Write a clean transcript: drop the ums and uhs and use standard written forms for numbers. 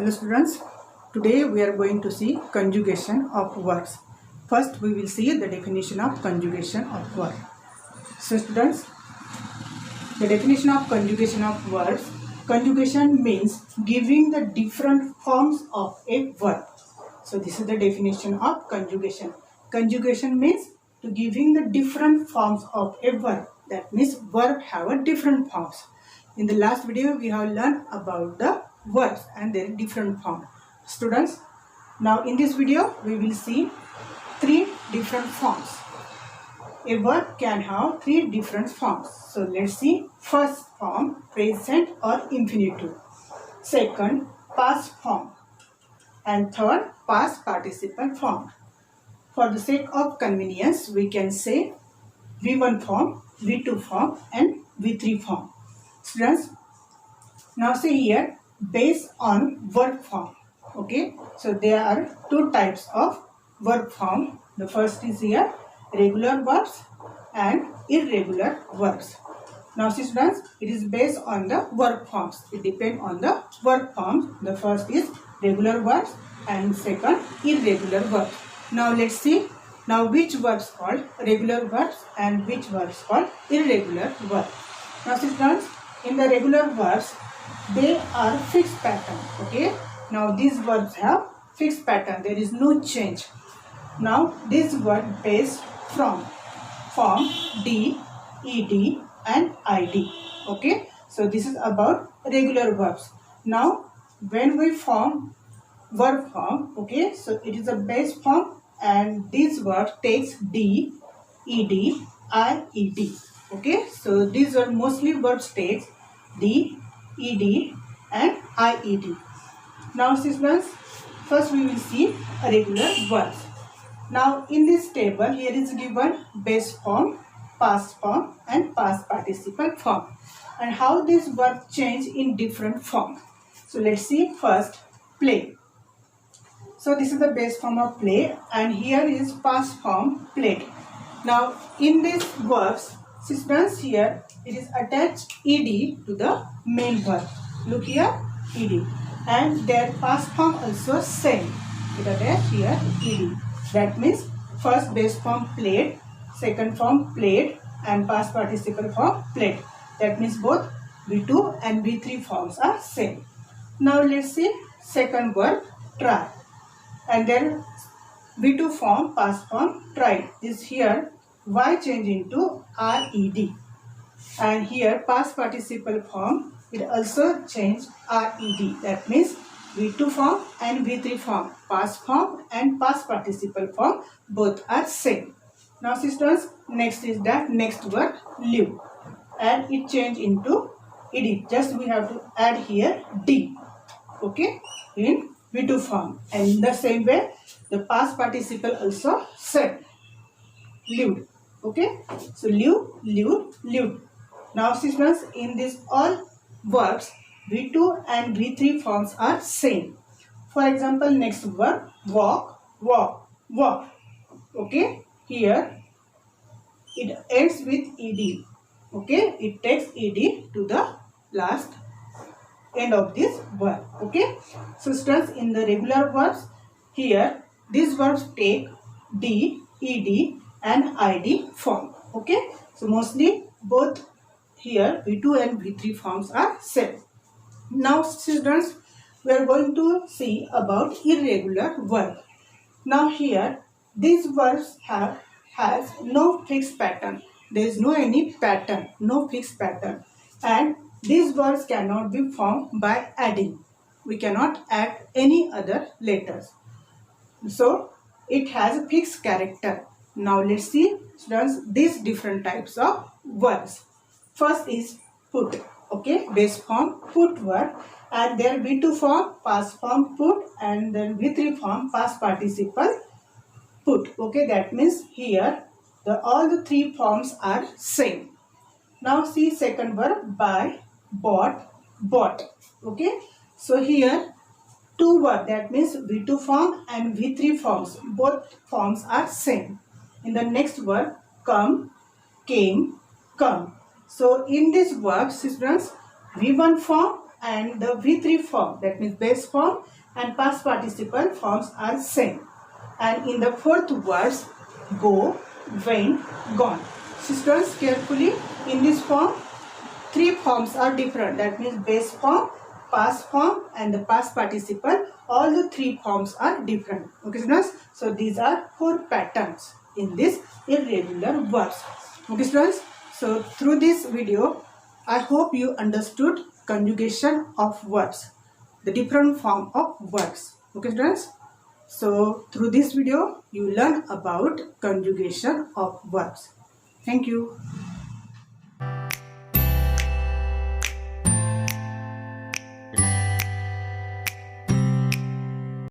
Hello students, today we are going to see conjugation of verbs. First we will see the definition of conjugation of verb. So students, the definition of conjugation of verbs. Conjugation means giving the different forms of a verb. So this is the definition of conjugation. Conjugation means to giving the different forms of a verb. That means verb have a different forms. In the last video we have learned about the verbs and their different form. Students, now in this video we will see three different forms. A verb can have three different forms. So let's see. First form, present or infinitive. Second, past form. And third, past participle form. For the sake of convenience, we can say V1 form, V2 form and V3 form. Students, now say here based on verb form. Okay, so there are two types of verb form. The first is here regular verbs and irregular verbs. Now students, it is based on the verb forms. It depends on the verb forms. The first is regular verbs and second irregular verbs. Now let's see now which verbs called regular verbs and which verbs called irregular verbs. Now students, in the regular verbs, they are fixed pattern. Okay, now these verbs have fixed pattern. There is no change. Now this word based from form D, ed and id. Okay, so this is about regular verbs. Now when we form verb form, okay, so it is a base form and this verb takes D, ed, ied. Okay, so these are mostly verbs takes D, ed and ied. Now students, first we will see regular verbs. Now in this table here is given base form, past form and past participle form and how this verb change in different form. So let's see first play. So this is the base form of play and here is past form played. Now in these verbs, students, here it is attached ed to the main verb. Look here ed and their past form also same. It attached here ed. That means first base form played, second form played and past participle form played. That means both V2 and V3 forms are same. Now let's see second verb try and then V2 form past form tried. This here Y change into RED and here past participle form it also changed RED. That means V2 form and V3 form, past form and past participle form both are same. Now sisters, next is that next word live and it changed into ed. Just we have to add here D. Okay, in V2 form and in the same way the past participle also said lived. Okay, so lived. Now sisters, in this all verbs V2 and V3 forms are same. For example, next verb walk. Okay, here it ends with ed. Okay, it takes ed to the last end of this verb. Okay, so students, in the regular verbs here these verbs take D, ed and id form. Okay, so mostly both here V2 and V3 forms are same. Now students, we are going to see about irregular verb. Now here these verbs has no fixed pattern. There is no any pattern, no fixed pattern and these verbs cannot be formed by adding. We cannot add any other letters. So it has a fixed character. Now let's see students these different types of verbs. First is put. Okay, base form put verb and there V2 form past form put and then V3 form past participle put. Okay, that means here all the three forms are same. Now see second verb buy, bought. Okay, so here two verb, that means V2 form and V3 forms, both forms are same. In the next verb come, came, come. So in this verb students, V1 form and the V3 form, that means base form and past participle forms are same. And in the fourth words, go, went, gone. Students, carefully, in this form, three forms are different. That means base form, past form and the past participle. All the three forms are different. Okay, students. So these are four patterns in this irregular verbs. Okay, students. So through this video, I hope you understood conjugation of verbs, the different form of verbs. Okay, students. So through this video, you learn about conjugation of verbs. Thank you.